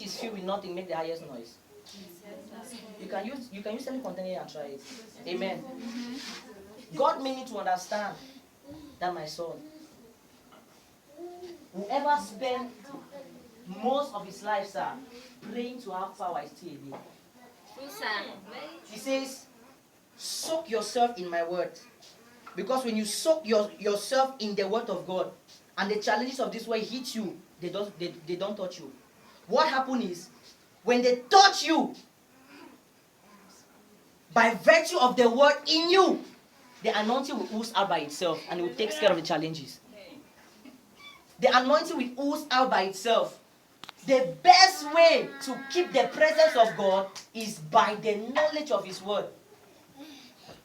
is filled with nothing, make the highest noise. You can use any container and try it. Amen. God made me to understand that, my son, whoever spent most of his life, sir, praying to have power is still a day. He says, soak yourself in my word. Because when you soak yourself in the word of God, and the challenges of this world hit you, they don't touch you. What happens is, when they touch you, by virtue of the word in you, the anointing will ooze out by itself, and it will take care of the challenges. The anointing will ooze out by itself. The best way to keep the presence of God is by the knowledge of his word.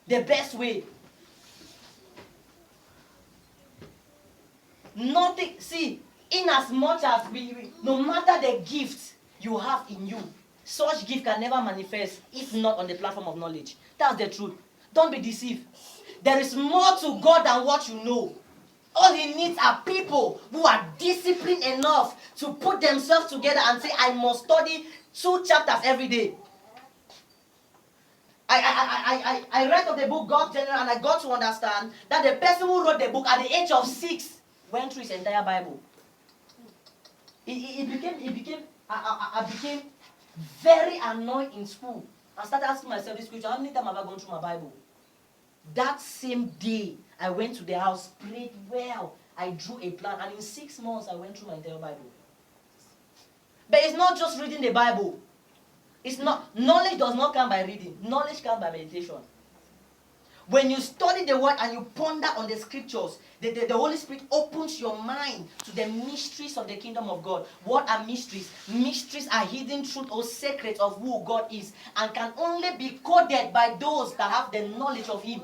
The best way. Nothing, see, in as much as no matter the gift you have in you, such gift can never manifest if not on the platform of knowledge. That's the truth. Don't be deceived. There is more to God than what you know. All he needs are people who are disciplined enough to put themselves together and say, I must study 2 chapters every day. I read of the book God General, and I got to understand that the person who wrote the book at the age of 6 went through his entire Bible. I became very annoyed in school. I started asking myself this question: how many times have I gone through my Bible? That same day, I went to the house, prayed well. I drew a plan, and in 6 months, I went through my entire Bible. But it's not just reading the Bible. It's not, knowledge does not come by reading. Knowledge comes by meditation. When you study the word and you ponder on the scriptures, the Holy Spirit opens your mind to the mysteries of the kingdom of God. What are mysteries? Mysteries are hidden truth or secrets of who God is, and can only be coded by those that have the knowledge of him.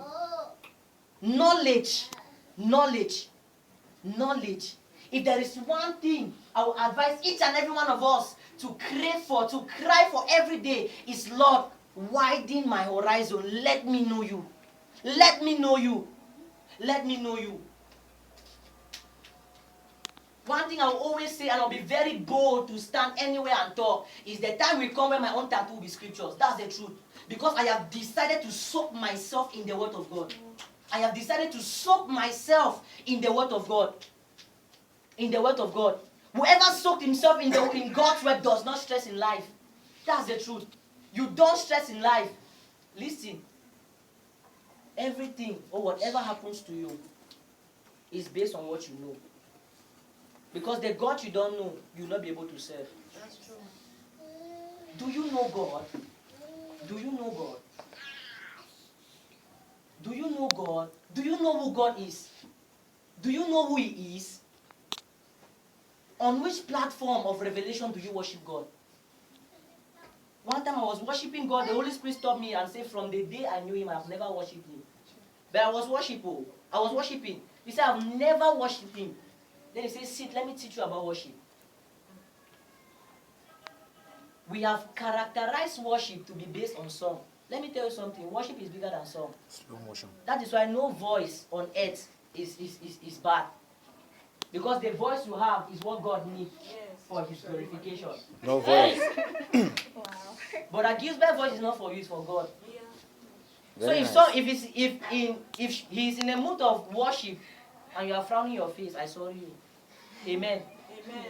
Knowledge. Knowledge. Knowledge. If there is one thing I will advise each and every one of us to crave for, to cry for every day, is, Lord, widen my horizon. Let me know you. Let me know you. Let me know you. One thing I will always say, and I'll be very bold to stand anywhere and talk, is the time will come when my own tattoo will be scriptures. That's the truth. Because I have decided to soak myself in the word of God. I have decided to soak myself in the word of God. In the word of God. Whoever soaked himself in God's word does not stress in life. That's the truth. You don't stress in life. Listen. Everything or whatever happens to you is based on what you know. Because the God you don't know, you'll not be able to serve. That's true. Do you know God? Do you know God? Do you know God? Do you know who God is? Do you know who he is? On which platform of revelation do you worship God? One time I was worshiping God, the Holy Spirit stopped me and said, from the day I knew him, I have never worshipped him. But I was worshiping. He said, I've never worshipped him. Then he said, sit, let me teach you about worship. We have characterized worship to be based on song. Let me tell you something, worship is bigger than song. Slow motion. That is why no voice on earth is bad. Because the voice you have is what God needs for his glorification. No voice. Wow. But a Gilbert voice is not for you, it's for God. Yeah. Very So nice. if he's in a mood of worship and you are frowning your face, I saw you. Amen. Amen.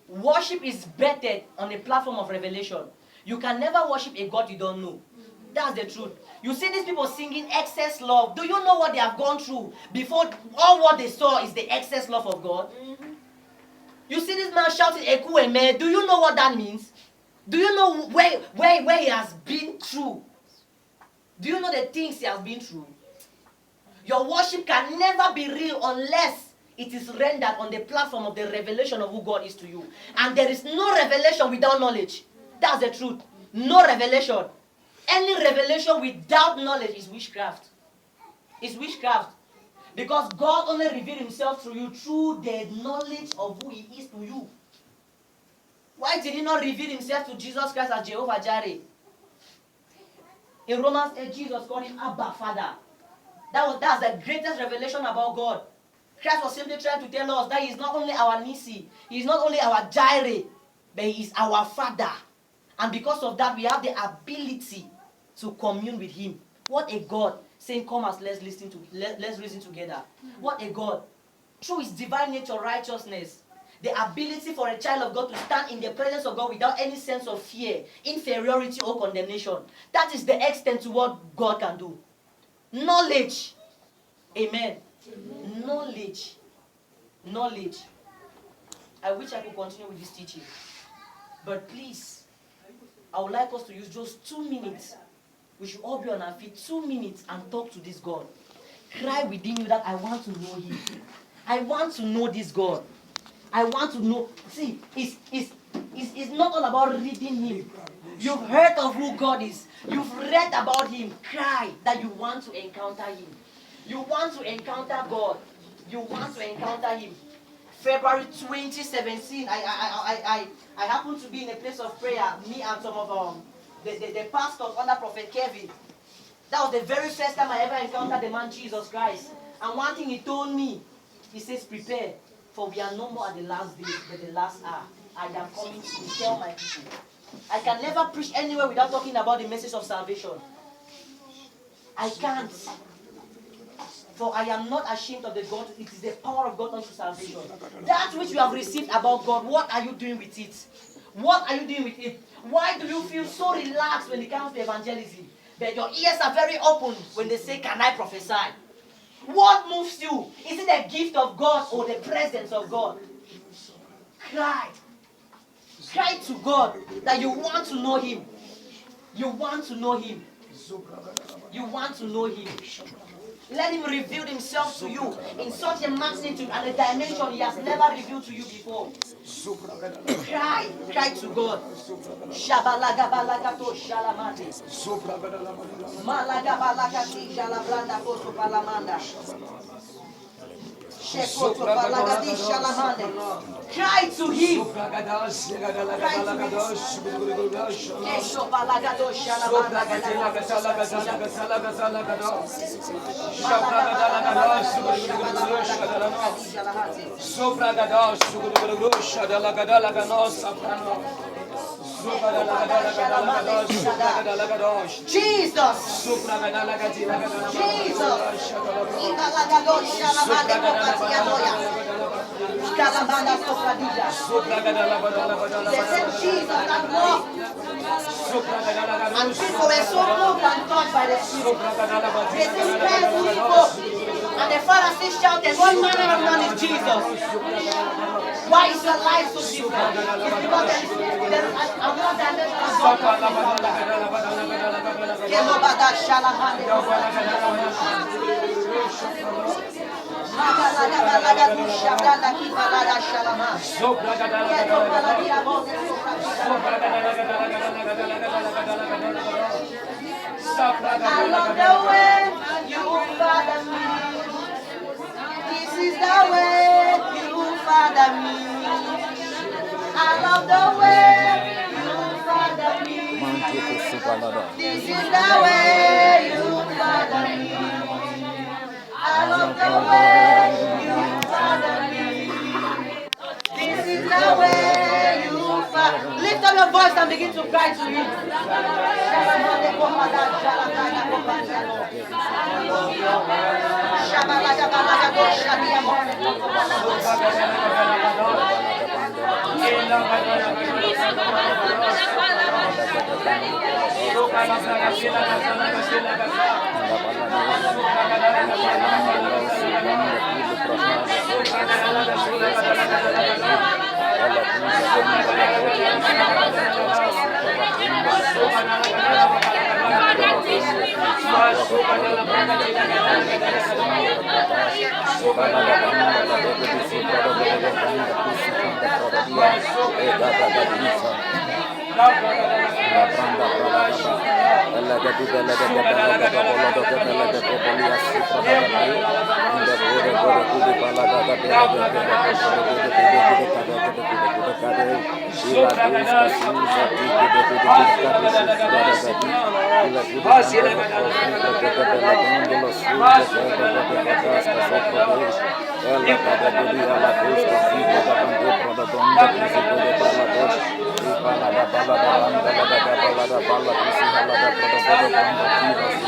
Worship is bettered on a platform of revelation. You can never worship a God you don't know. That's the truth. You see these people singing excess love. Do you know what they have gone through before? All what they saw is the excess love of God. You see this man shouting Eku Eme. Do you know what that means? Do you know where he has been through? Do you know the things he has been through? Your worship can never be real unless it is rendered on the platform of the revelation of who God is to you. And there is no revelation without knowledge. That's the truth. No revelation. Any revelation without knowledge is witchcraft. It's witchcraft. Because God only revealed himself to you through the knowledge of who he is to you. Why did he not reveal himself to Jesus Christ as Jehovah Jireh? In Romans 8, Jesus called him Abba, Father. That's the greatest revelation about God. Christ was simply trying to tell us that he is not only our Nisi, he is not only our Jireh, but He is our Father. And because of that, we have the ability to commune with Him. What a God. Saying, come as let's reason together. What a God. Through His divine nature, righteousness, the ability for a child of God to stand in the presence of God without any sense of fear, inferiority, or condemnation. That is the extent to what God can do. Knowledge. Amen. Knowledge. Knowledge. I wish I could continue with this teaching. But please, I would like us to use just 2 minutes. We should all be on our feet 2 minutes and talk to this God. Cry within you that I want to know Him. I want to know this God. I want to know. See, it's not all about reading Him. You've heard of who God is. You've read about Him. Cry that you want to encounter Him. You want to encounter God. You want to encounter Him. February 2017, I happened to be in a place of prayer. Me and some of the pastors under Prophet Kevin. That was the very first time I ever encountered the man Jesus Christ. And one thing he told me, he says, prepare, for we are no more at the last day, but the last hour. I am coming to tell my people. I can never preach anywhere without talking about the message of salvation. I can't. For I am not ashamed of the God. It is the power of God unto salvation. That which you have received about God, what are you doing with it? What are you doing with it? Why do you feel so relaxed when it comes to evangelism? But your ears are very open when they say, can I prophesy? What moves you? Is it the gift of God or the presence of God? Cry. Cry to God that you want to know Him. You want to know Him. You want to know Him. Let Him reveal Himself to you in such a magnitude and a dimension He has never revealed to you before. Cry, cry to God. Shabalagabalagato shalamati. Malagabalagati shalabranda koto palamanda. Shekoto palagadi shalamande. Cry to Him. Cry to Him. Esho palagado shalamanda. Jesus. And people were so moved and touched by the Spirit. They said, who spoke? And the Pharisees shouted, what manner of man is Jesus? Why is your life so different? It's because there is another dimension of God. I love the way you father me. This is the way you father me. I love the way you father me. This is the way you father me. I love the way you father me. This is the way you father. Lift up your voice and begin to cry to Him. Ela da bodi ela busca fica da bande proda bonda kisi bode bala dos bala da banda da bala da bala kisi ela da proda bode bonda kisi